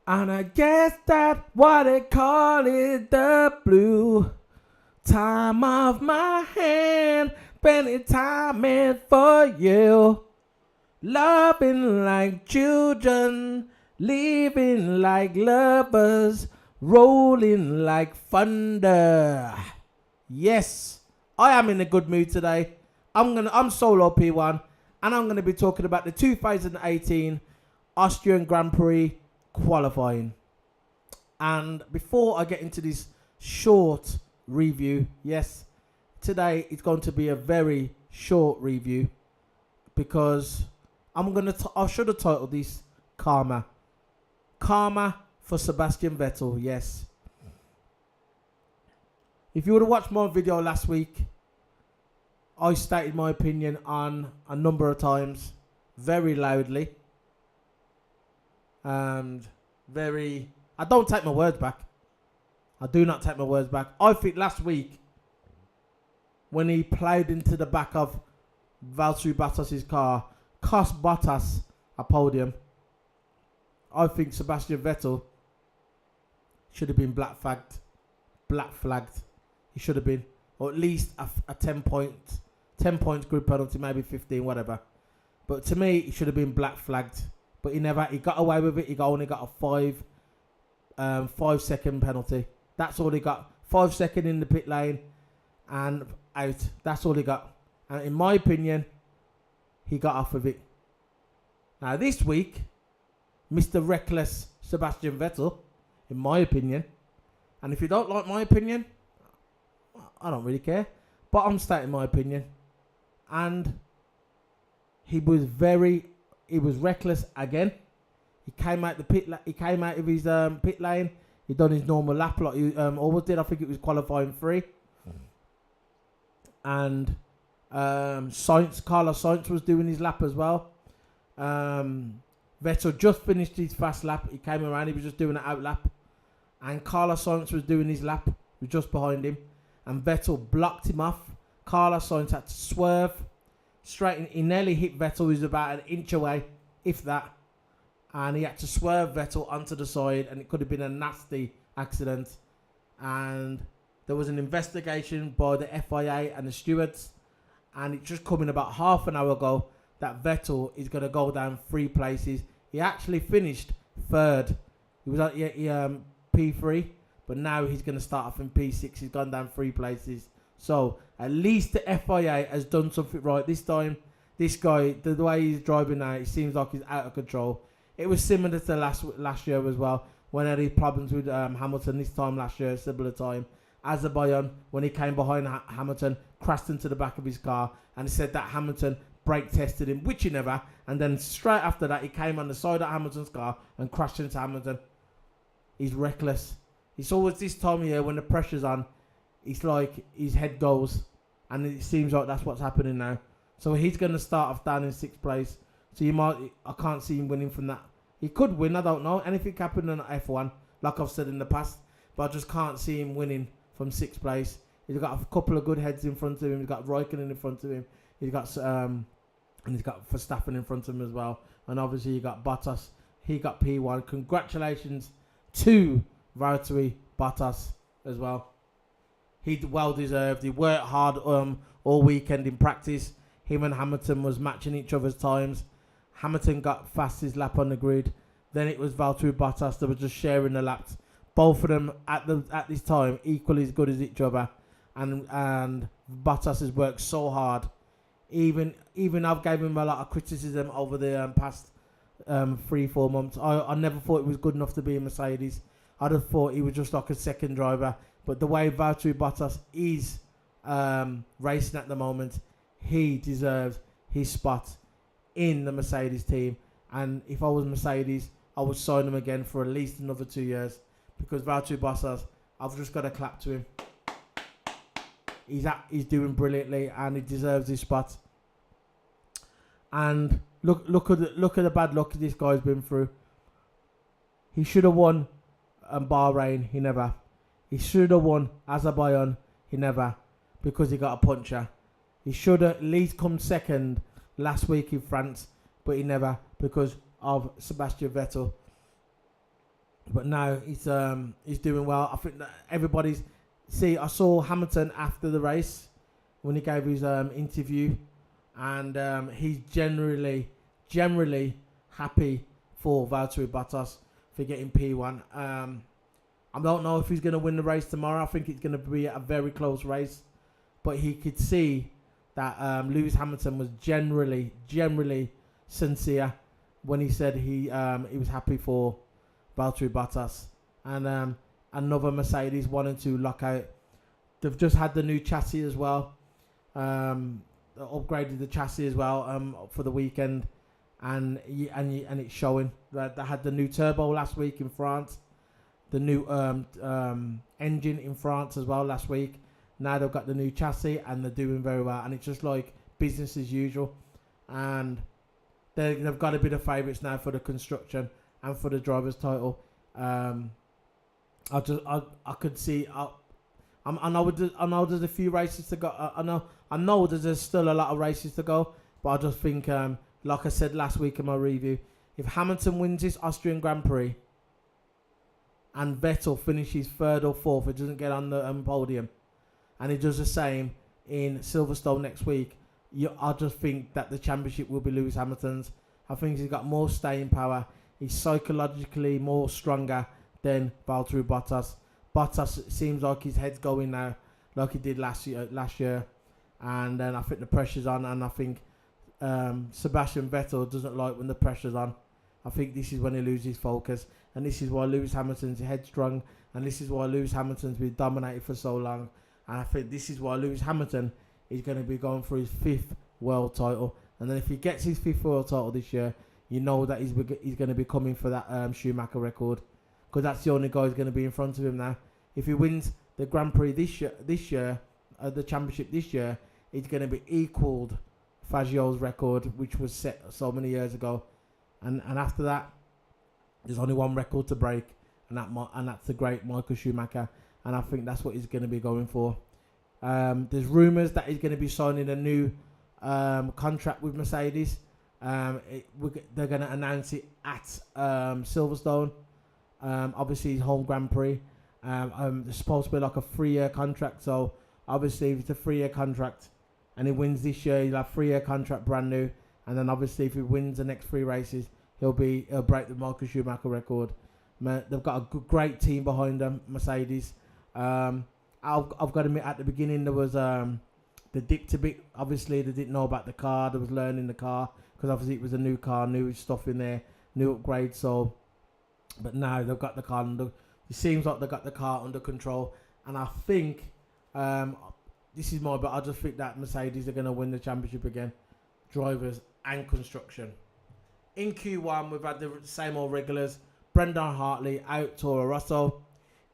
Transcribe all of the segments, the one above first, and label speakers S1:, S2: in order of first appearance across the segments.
S1: And I guess that's what they call it, the blue time of my hand, spending time in for you, loving like children, living like lovers, rolling like thunder. Yes, I am in a good mood today. I'm solo P1, and I'm gonna be talking about the 2018 Austrian Grand Prix qualifying. And before I get into this short review, yes, today it's going to be a very short review because I should have titled this Karma for Sebastian Vettel. Yes, if you would have watched my video last week, I stated my opinion on a number of times very loudly and I don't take my words back. I do not take my words back. I think last week when he played into the back of Valtteri Bottas's car, cost Bottas a podium. I think Sebastian Vettel should have been black flagged. He should have been, or at least a 10 points grid penalty, maybe 15, whatever. But to me, he should have been black flagged. But he got away with it. He only got a 5-second penalty. That's all he got. 5 seconds in the pit lane and out. That's all he got. And in my opinion, he got off of it. Now this week, Mr. Reckless Sebastian Vettel, in my opinion, and if you don't like my opinion, I don't really care, but I'm stating my opinion. And he was reckless again. He came out of his pit lane. He done his normal lap like he always did. I think it was qualifying 3. And Carlos Sainz was doing his lap as well. Vettel just finished his fast lap. He came around. He was just doing an out lap. And Carlos Sainz was doing his lap. He was just behind him. And Vettel blocked him off. Carlos Sainz had to swerve straight in. He nearly hit Vettel, who was about an inch away, if that. And he had to swerve Vettel onto the side, and it could have been a nasty accident. And there was an investigation by the FIA and the stewards, and it just come in about half an hour ago that Vettel is going to go down 3 places. He actually finished 3rd. He was at P3, but now he's going to start off in P6. He's gone down 3 places. So at least the FIA has done something right this time. This guy, the way he's driving now, it seems like he's out of control. It was similar to last year as well, when he had problems with Hamilton this time last year, similar time. Azerbaijan, when he came behind Hamilton, crashed into the back of his car, and he said that Hamilton brake tested him, which he never. And then straight after that, he came on the side of Hamilton's car and crashed into Hamilton. He's reckless. It's always this time of year when the pressure's on, it's like his head goes, and it seems like that's what's happening now. So he's going to start off down in 6th place. So I can't see him winning from that. He could win, I don't know. Anything happened in F1, like I've said in the past. But I just can't see him winning from 6th place. He's got a couple of good heads in front of him. He's got Raikkonen in front of him. He's got Verstappen in front of him as well. And obviously you got Bottas. He got P1. Congratulations to Valtteri Bottas as well. He well deserved. He worked hard all weekend in practice. Him and Hamilton was matching each other's times. Hamilton got fastest lap on the grid. Then it was Valtteri Bottas that was just sharing the laps. Both of them at this time equally as good as each other. And Bottas has worked so hard. Even I've gave him a lot of criticism over the past 3-4 months. I never thought it was good enough to be a Mercedes. I'd have thought he was just like a second driver. But the way Valtteri Bottas is racing at the moment, he deserves his spot in the Mercedes team. And if I was Mercedes, I would sign him again for at least another 2 years. Because Valtteri Bottas, I've just got to clap to him. He's doing brilliantly, and he deserves his spot. And look at the bad luck this guy's been through. He should have won Bahrain. He never. He should have won Azerbaijan. He never, because he got a puncher. He should have at least come second last week in France, but he never, because of Sebastian Vettel. But now he's doing well. I think that everybody's see. I saw Hamilton after the race when he gave his interview, and he's generally happy for Valtteri Bottas for getting P1. I don't know if he's going to win the race tomorrow. I think it's going to be a very close race, but he could see that Lewis Hamilton was generally sincere when he said he was happy for Valtteri Bottas. And another Mercedes wanting to lock out. They've just had the new chassis as well. Upgraded the chassis as well for the weekend, and it's showing that they had the new turbo last week in France, the new engine in France as well last week. Now they've got the new chassis and they're doing very well, and it's just like business as usual. And they've got a bit of favourites now for the construction and for the driver's title. I could see. I know there's a few races to go. I know there's still a lot of races to go, but I just think, like I said last week in my review, if Hamilton wins this Austrian Grand Prix and Vettel finishes third or fourth, it doesn't get on the podium, and he does the same in Silverstone next week, I just think that the championship will be Lewis Hamilton's. I think he's got more staying power. He's psychologically more stronger than Valtteri Bottas. Bottas seems like his head's going now, like he did last year, and then I think the pressure's on, and I think Sebastian Vettel doesn't like when the pressure's on. I think this is when he loses focus, and this is why Lewis Hamilton's headstrong, and this is why Lewis Hamilton's been dominated for so long, and I think this is why Lewis Hamilton is going to be going for his 5th world title, and then if he gets his 5th world title this year, you know that he's going to be coming for that Schumacher record, because that's the only guy who's going to be in front of him now. If he wins the Grand Prix this year, the championship this year, it's going to be equalled Fangio's record, which was set so many years ago, and after that, there's only one record to break, and that's the great Michael Schumacher, and I think that's what he's going to be going for. There's rumours that he's going to be signing a new contract with Mercedes. They're going to announce it at Silverstone. Obviously, his home Grand Prix. It's supposed to be like a 3-year contract. So obviously, if it's a 3-year contract and he wins this year, he'll have 3-year contract brand new. And then obviously, if he wins the next 3 races, he'll break the Michael Schumacher record. They've got a great team behind them, Mercedes. I've got to admit, at the beginning there was the dipped a bit. Obviously, they didn't know about the car. They was learning the car because obviously it was a new car, new stuff in there, new upgrades. So, but now they've got the car under. It seems like they've got the car under control, and I think this is but I just think that Mercedes are going to win the championship again, drivers and construction. In Q1, we've had the same old regulars. Brendan Hartley out, Toro Rosso.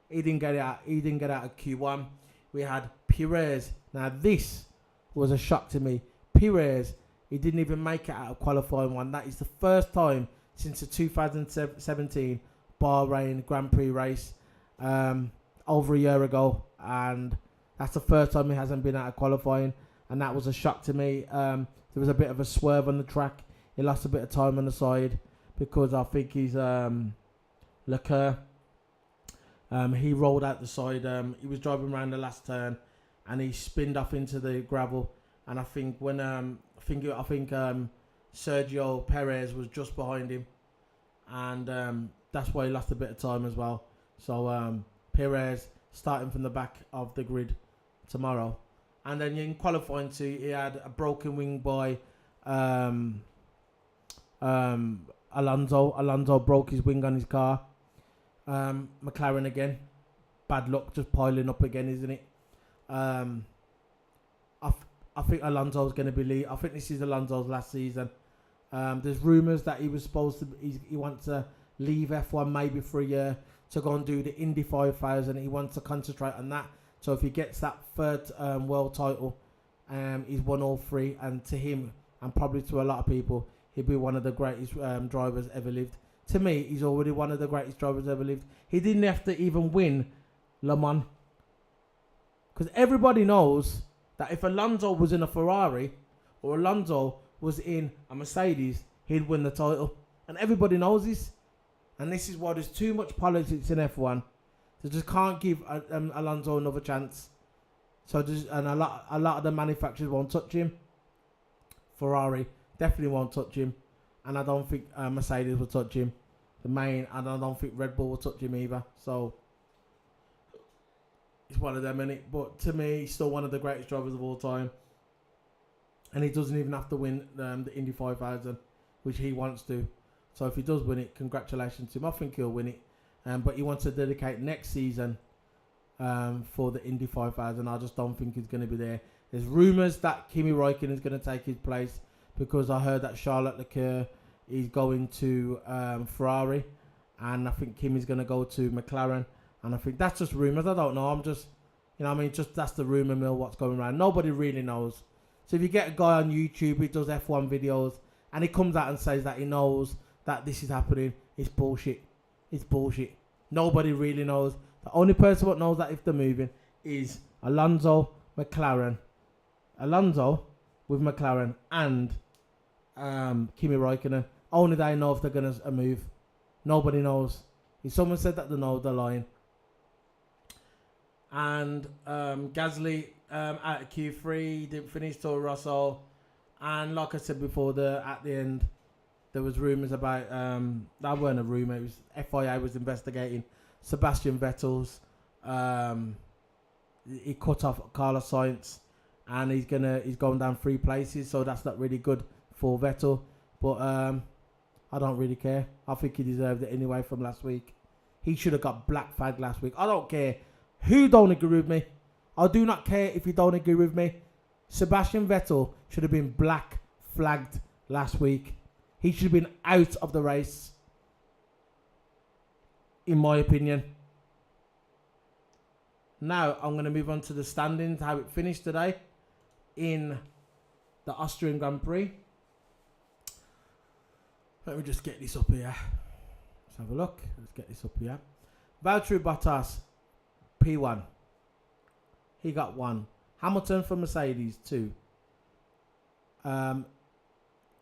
S1: He didn't get out of Q1. We had Perez. Now this was a shock to me. Perez, he didn't even make it out of qualifying one. That is the first time since the 2017 Bahrain Grand Prix race, over a year ago, and that's the first time he hasn't been out of qualifying, and that was a shock to me. There was a bit of a swerve on the track. He lost a bit of time on the side because I think he's Leclerc. He rolled out the side. He was driving around the last turn, and he spinned off into the gravel. And I think when Sergio Perez was just behind him, and that's why he lost a bit of time as well. So Perez starting from the back of the grid tomorrow, and then in qualifying too, he had a broken wing by Alonso. Alonso broke his wing on his car. McLaren again, bad luck, just piling up again, isn't it? I think Alonso's going to be lead. I think this is Alonso's last season. There's rumours that he was supposed to. He wants to leave F1 maybe for a year to go and do the Indy 5000. He wants to concentrate on that. So if he gets that 3rd world title, he's won all 3. And to him, and probably to a lot of people, he'll be one of the greatest drivers ever lived. To me, he's already one of the greatest drivers ever lived. He didn't have to even win Le Mans, because everybody knows that if Alonso was in a Ferrari or Alonso was in a Mercedes, he'd win the title. And everybody knows this. And this is why there's too much politics in F1. They just can't give Alonso another chance. So and a lot of the manufacturers won't touch him. Ferrari definitely won't touch him, and I don't think Mercedes will touch him. And I don't think Red Bull will touch him either. So it's one of them, innit? But to me, he's still one of the greatest drivers of all time, and he doesn't even have to win the Indy 5000, which he wants to. So if he does win it, congratulations to him. I think he'll win it. But he wants to dedicate next season for the Indy 5000. I just don't think he's going to be there. There's rumours that Kimi Räikkönen is going to take his place because I heard that Charles Leclerc is going to Ferrari, and I think Kimi's going to go to McLaren. And I think that's just rumours. I don't know. I'm just, just that's the rumour mill, what's going around. Nobody really knows. So if you get a guy on YouTube who does F1 videos and he comes out and says that he knows that this is happening, it's bullshit. It's bullshit. Nobody really knows. The only person that knows that if they're moving is Alonso with McLaren, and Kimi Räikkönen. Only they know if they're going to move. Nobody knows. If someone said that, they know they're lying. And Gasly out of Q3, didn't finish Toro Rosso. And like I said before, at the end, there was rumours about, that weren't a rumour, it was FIA was investigating Sebastian Vettel's, he cut off Carlos Sainz, and he's going down 3 places, so that's not really good for Vettel. But I don't really care. I think he deserved it anyway from last week. He should have got black flagged last week. I don't care who don't agree with me. I do not care if you don't agree with me. Sebastian Vettel should have been black flagged last week. He should have been out of the race, in my opinion. Now, I'm going to move on to the standings, how it finished today in the Austrian Grand Prix. Let me just get this up here. Let's have a look. Let's get this up here. Valtteri Bottas, P1. He got 1. Hamilton for Mercedes, 2.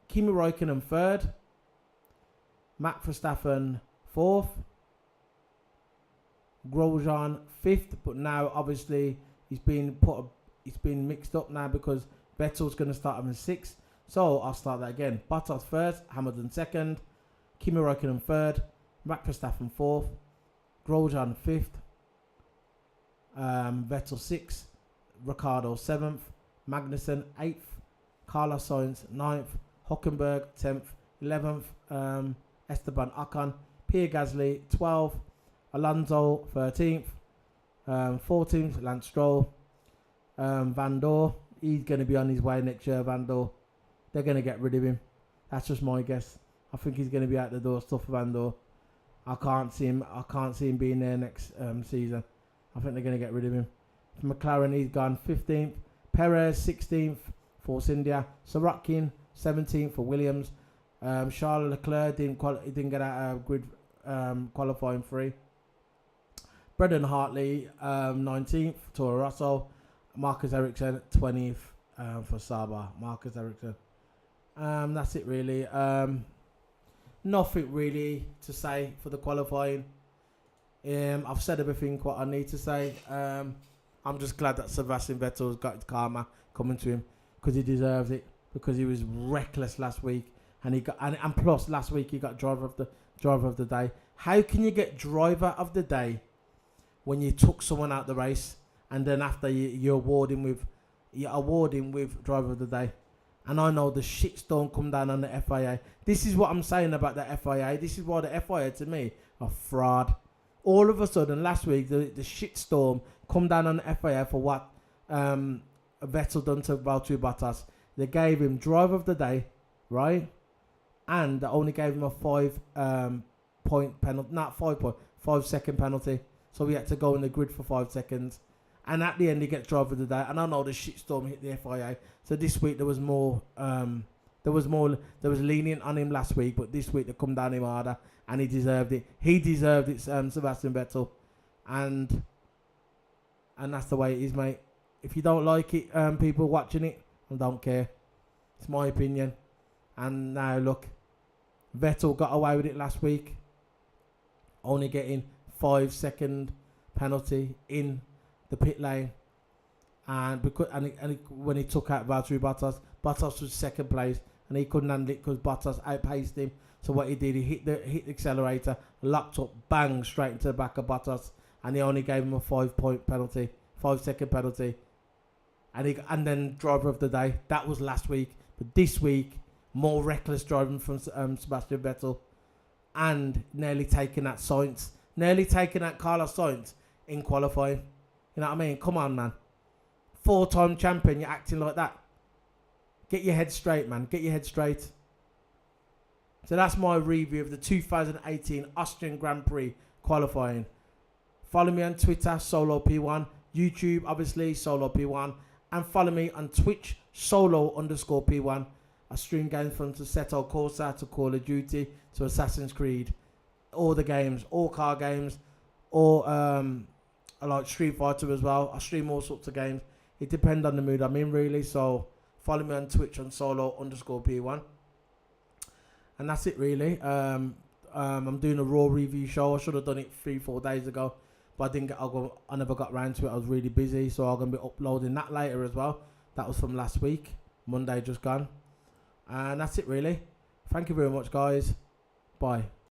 S1: Kimi Räikkönen 3rd. Max Verstappen 4th. Grosjean 5th, but now obviously he's been mixed up now because Vettel's going to start him in 6th. So I'll start that again. Bottas 1st, Hamilton 2nd, Kimi Räikkönen 3rd, Max Verstappen 4th, Grosjean 5th, Vettel 6th, Ricciardo 7th, Magnussen 8th, Carlos Sainz 9th, Hülkenberg 10th, 11th, Esteban Ocon, Pierre Gasly 12th, Alonso 13th, 14th, Lance Stroll, Van Dorn, he's going to be on his way next year, Van Dorn. They're going to get rid of him. That's just my guess. I think he's going to be out the door, stuff for Van Dorn. I can't see him being there next season. I think they're going to get rid of him. For McLaren, he's gone 15th. Perez 16th, Force India. Sorokin 17th for Williams. Charles Leclerc didn't get out of grid qualifying 3. Brendan Hartley 19th, Toro Rosso. Marcus Ericsson 20th for Sauber. Marcus Ericsson. That's it really. Nothing really to say for the qualifying. I've said everything what I need to say. I'm just glad that Sebastian Vettel's got his karma coming to him because he deserves it, because he was reckless last week, and he got and plus last week he got driver of the day. How can you get driver of the day when you took someone out the race and then after you award him with driver of the day? And I know the shitstorm come down on the FIA. This is what I'm saying about the FIA. This is why the FIA to me are fraud. All of a sudden last week the shitstorm come down on the FIA for what Vettel done to Valtteri Bottas. They gave him driver of the day, right? And they only gave him a 5 point penalty, not 5 point, 5 second penalty. So he had to go in the grid for 5 seconds. And at the end, he gets driver of the day. And I know the shitstorm hit the FIA. So this week there was more. There was lenient on him last week, but this week they come down him harder, and he deserved it. He deserved it, Sebastian Vettel, and that's the way it is, mate. If you don't like it, people watching it, I don't care. It's my opinion. And now look, Vettel got away with it last week. only getting 5-second penalty in the pit lane, and because when he took out Valtteri Bottas, Bottas was second place, and he couldn't handle it because Bottas outpaced him. So what he did, he hit the accelerator, locked up, bang, straight into the back of Bottas, and he only gave him a 5-point penalty, 5-second penalty. And then driver of the day, that was last week. But this week, more reckless driving from Sebastian Vettel, and nearly taking that Sainz, nearly taking that Carlos Sainz in qualifying. You know what I mean? Come on, man. 4-time champion, you're acting like that. Get your head straight, man. Get your head straight. So that's my review of the 2018 Austrian Grand Prix qualifying. Follow me on Twitter, SoloP1. YouTube, obviously, SoloP1. And follow me on Twitch, Solo_P1. I stream games from Assetto Corsa to Call of Duty to Assassin's Creed. All the games, all car games, all I like Street Fighter as well. I stream all sorts of games. It depends on the mood I'm in, really. So follow me on Twitch on Solo_P1. And that's it, really. I'm doing a Raw review show. I should have done it 3-4 days ago, but I never got around to it. I was really busy, so I'm going to be uploading that later as well. That was from last week, Monday just gone. And that's it, really. Thank you very much, guys. Bye.